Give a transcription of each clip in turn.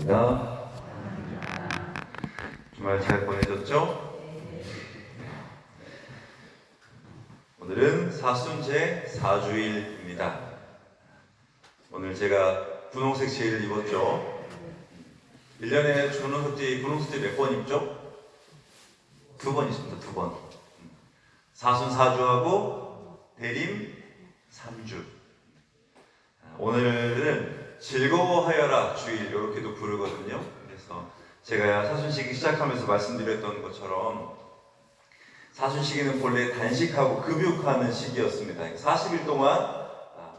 반갑습니다. 주말 잘 보내셨죠? 오늘은 사순제 4주일입니다. 오늘 제가 분홍색 제의를 입었죠? 1년에 분홍색 제의 몇 번 입죠? 2번 있습니다. 2번. 사순 4주하고 대림 3주. 오늘은 즐거워하여라 주일 이렇게도 부르거든요. 그래서 제가 사순시기 시작하면서 말씀드렸던 것처럼 사순시기는 본래 단식하고 급육하는 시기였습니다. 40일 동안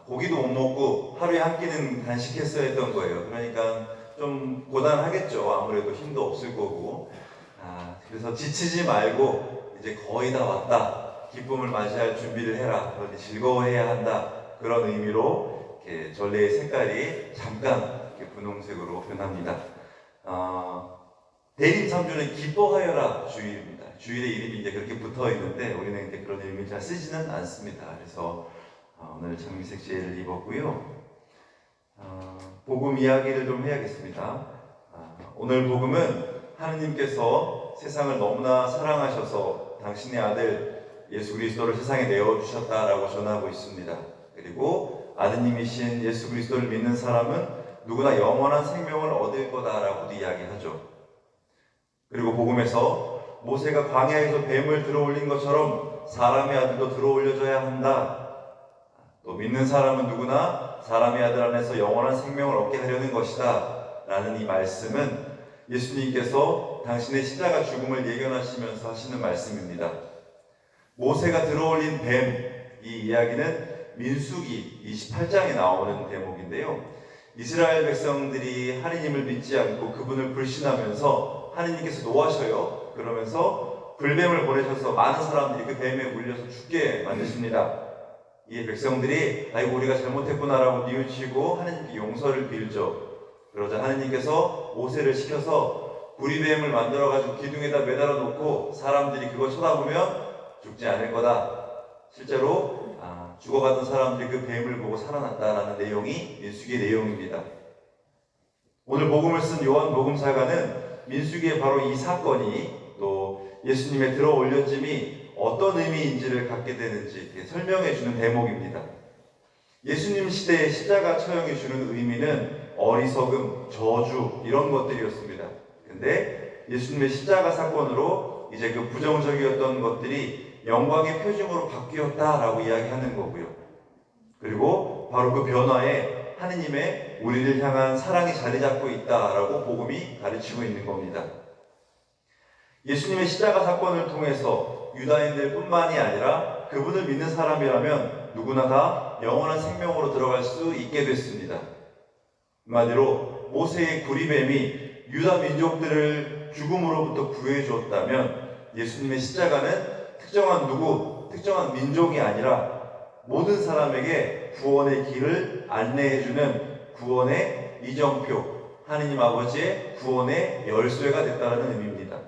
고기도 못 먹고 하루에 한 끼는 단식했어야 했던 거예요. 그러니까 좀 고단하겠죠. 아무래도 힘도 없을 거고. 그래서 지치지 말고 이제 거의 다 왔다. 기쁨을 맞이할 준비를 해라. 그러니 즐거워해야 한다. 그런 의미로 이렇게 전례의 색깔이 잠깐 이렇게 분홍색으로 변합니다. 대림 3주는 기뻐하여라 주일입니다. 주일의 이름이 이제 그렇게 붙어 있는데 우리는 이제 그런 이름을 잘 쓰지는 않습니다. 그래서 오늘 장미색 제의를 입었고요. 복음 이야기를 좀 해야겠습니다. 오늘 복음은 하느님께서 세상을 너무나 사랑하셔서 당신의 아들 예수 그리스도를 세상에 내어주셨다라고 전하고 있습니다. 그리고 아드님이신 예수 그리스도를 믿는 사람은 누구나 영원한 생명을 얻을 거다라고도 이야기하죠. 그리고 복음에서 모세가 광야에서 뱀을 들어올린 것처럼 사람의 아들도 들어올려져야 한다. 또 믿는 사람은 누구나 사람의 아들 안에서 영원한 생명을 얻게 하려는 것이다 라는 이 말씀은 예수님께서 당신의 십자가 죽음을 예견하시면서 하시는 말씀입니다. 모세가 들어올린 뱀, 이 이야기는 민수기 28장에 나오는 대목인데요. 이스라엘 백성들이 하느님을 믿지 않고 그분을 불신하면서 하느님께서 노하셔요. 그러면서 불뱀을 보내셔서 많은 사람들이 그 뱀에 물려서 죽게 만드십니다. 이 백성들이 아이고 우리가 잘못했구나라고 뉘우치고 하느님께 용서를 빌죠. 그러자 하느님께서 모세를 시켜서 구리뱀을 만들어가지고 기둥에다 매달아 놓고 사람들이 그걸 쳐다보면 죽지 않을 거다. 실제로 죽어가던 사람들이 그 뱀을 보고 살아났다라는 내용이 민수기의 내용입니다. 오늘 복음을 쓴 요한 복음사가는 민수기의 바로 이 사건이 또 예수님의 들어 올려짐이 어떤 의미인지를 갖게 되는지 설명해 주는 대목입니다. 예수님 시대의 십자가 처형이 주는 의미는 어리석음, 저주 이런 것들이었습니다. 근데 예수님의 십자가 사건으로 이제 그 부정적이었던 것들이 영광의 표징으로 바뀌었다라고 이야기하는 거고요. 그리고 바로 그 변화에 하느님의 우리를 향한 사랑이 자리 잡고 있다라고 복음이 가르치고 있는 겁니다. 예수님의 십자가 사건을 통해서 유다인들 뿐만이 아니라 그분을 믿는 사람이라면 누구나 다 영원한 생명으로 들어갈 수 있게 됐습니다. 한마디로 모세의 구리뱀이 유다 민족들을 죽음으로부터 구해 주었다면 예수님의 십자가는 특정한 누구, 특정한 민족이 아니라 모든 사람에게 구원의 길을 안내해주는 구원의 이정표, 하느님 아버지의 구원의 열쇠가 됐다는 의미입니다.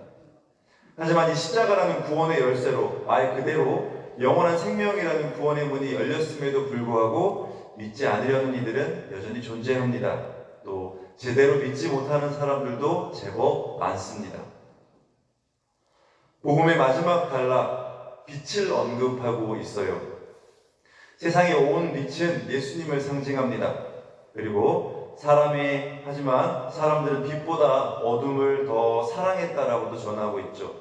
하지만 이 십자가라는 구원의 열쇠로 말 그대로 영원한 생명이라는 구원의 문이 열렸음에도 불구하고 믿지 않으려는 이들은 여전히 존재합니다. 또 제대로 믿지 못하는 사람들도 제법 많습니다. 복음의 마지막 단락, 빛을 언급하고 있어요. 세상에 온 빛은 예수님을 상징합니다. 그리고 하지만 사람들은 빛보다 어둠을 더 사랑했다라고도 전하고 있죠.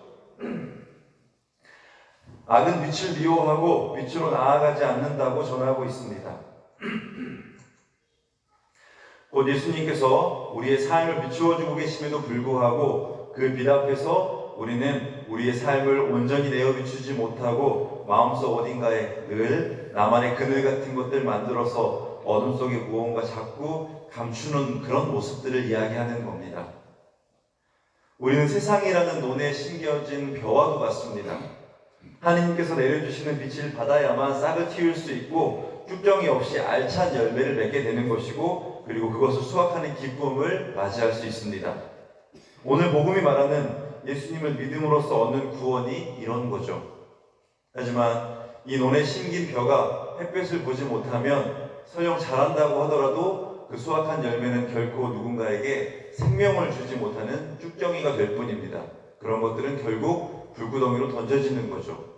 악은 빛을 미워하고 빛으로 나아가지 않는다고 전하고 있습니다. 곧 예수님께서 우리의 삶을 비추어주고 계심에도 불구하고 그 빛 앞에서 우리는 우리의 삶을 온전히 내어 비추지 못하고 마음속 어딘가에 늘 나만의 그늘 같은 것들 만들어서 어둠 속에 무언가 자꾸 감추는 그런 모습들을 이야기하는 겁니다. 우리는 세상이라는 논에 심겨진 벼와도 같습니다. 하느님께서 내려주시는 빛을 받아야만 싹을 틔울 수 있고 쭉정이 없이 알찬 열매를 맺게 되는 것이고 그리고 그것을 수확하는 기쁨을 맞이할 수 있습니다. 오늘 복음이 말하는 예수님을 믿음으로써 얻는 구원이 이런 거죠. 하지만 이 논에 심긴 벼가 햇볕을 보지 못하면 설령 자란다고 하더라도 하더라도 그 수확한 열매는 결코 누군가에게 생명을 주지 못하는 쭉정이가 될 뿐입니다. 그런 것들은 결국 불구덩이로 던져지는 거죠.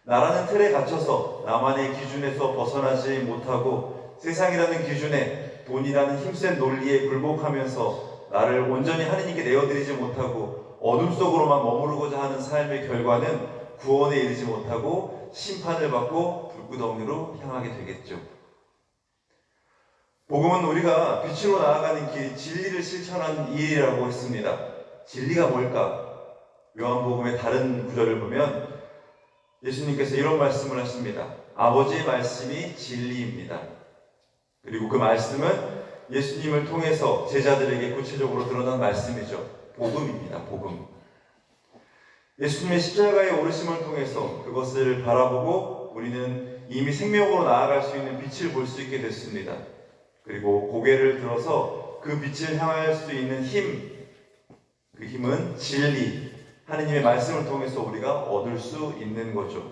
나라는 틀에 갇혀서 나만의 기준에서 벗어나지 못하고 세상이라는 기준에, 돈이라는 힘센 논리에 굴복하면서 나를 온전히 하느님께 내어드리지 못하고 어둠 속으로만 머무르고자 하는 삶의 결과는 구원에 이르지 못하고 심판을 받고 불구덩이로 향하게 되겠죠. 복음은 우리가 빛으로 나아가는 길, 진리를 실천하는 일이라고 했습니다. 진리가 뭘까? 요한복음의 다른 구절을 보면 예수님께서 이런 말씀을 하십니다. 아버지의 말씀이 진리입니다. 그리고 그 말씀은 예수님을 통해서 제자들에게 구체적으로 드러난 말씀이죠. 복음입니다. 복음. 예수님의 십자가의 오르심을 통해서 그것을 바라보고 우리는 이미 생명으로 나아갈 수 있는 빛을 볼 수 있게 됐습니다. 그리고 고개를 들어서 그 빛을 향할 수 있는 힘, 그 힘은 진리, 하느님의 말씀을 통해서 우리가 얻을 수 있는 거죠.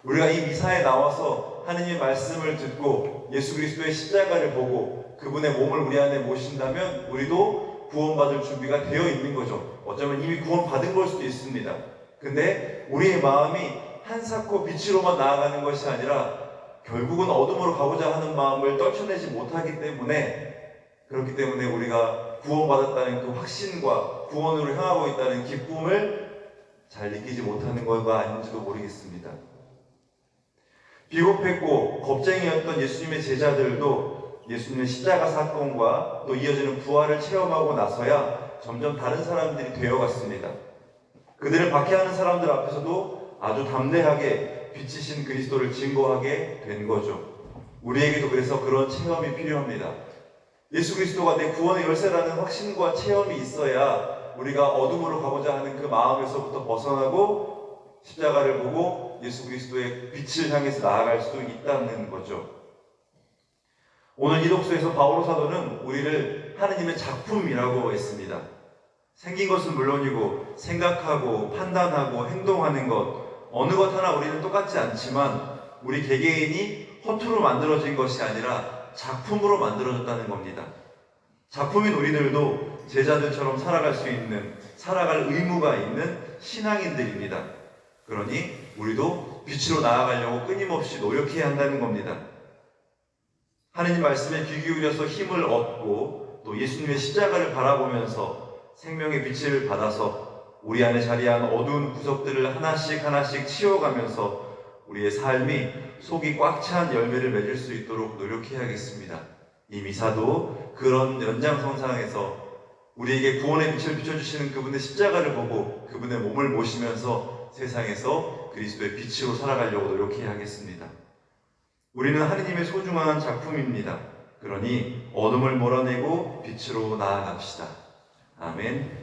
우리가 이 미사에 나와서 하느님의 말씀을 듣고 예수 그리스도의 십자가를 보고 그분의 몸을 우리 안에 모신다면 우리도 구원받을 준비가 되어 있는 거죠. 어쩌면 이미 구원받은 걸 수도 있습니다. 근데 우리의 마음이 한사코 빛으로만 나아가는 것이 아니라 결국은 어둠으로 가고자 하는 마음을 떨쳐내지 못하기 때문에, 그렇기 때문에 우리가 구원받았다는 그 확신과 구원으로 향하고 있다는 기쁨을 잘 느끼지 못하는 것가 아닌지도 모르겠습니다. 비겁했고 겁쟁이였던 예수님의 제자들도 예수님의 십자가 사건과 또 이어지는 부활을 체험하고 나서야 점점 다른 사람들이 되어갔습니다. 그들을 박해하는 사람들 앞에서도 아주 담대하게 빛이신 그리스도를 증거하게 된 거죠. 우리에게도 그래서 그런 체험이 필요합니다. 예수 그리스도가 내 구원의 열쇠라는 확신과 체험이 있어야 우리가 어둠으로 가고자 하는 그 마음에서부터 벗어나고 십자가를 보고 예수 그리스도의 빛을 향해서 나아갈 수 있다는 거죠. 오늘 이 독서에서 바오로 사도는 우리를 하느님의 작품이라고 했습니다. 생긴 것은 물론이고 생각하고 판단하고 행동하는 것, 어느 것 하나 우리는 똑같지 않지만 우리 개개인이 허투루 만들어진 것이 아니라 작품으로 만들어졌다는 겁니다. 작품인 우리들도 제자들처럼 살아갈 수 있는, 살아갈 의무가 있는 신앙인들입니다. 그러니 우리도 빛으로 나아가려고 끊임없이 노력해야 한다는 겁니다. 하느님 말씀에 귀 기울여서 힘을 얻고 또 예수님의 십자가를 바라보면서 생명의 빛을 받아서 우리 안에 자리한 어두운 구석들을 하나씩 하나씩 치워가면서 우리의 삶이 속이 꽉 찬 열매를 맺을 수 있도록 노력해야겠습니다. 이 미사도 그런 연장선상에서 우리에게 구원의 빛을 비춰주시는 그분의 십자가를 보고 그분의 몸을 모시면서 세상에서 그리스도의 빛으로 살아가려고 노력해야겠습니다. 우리는 하느님의 소중한 작품입니다. 그러니 어둠을 몰아내고 빛으로 나아갑시다. 아멘.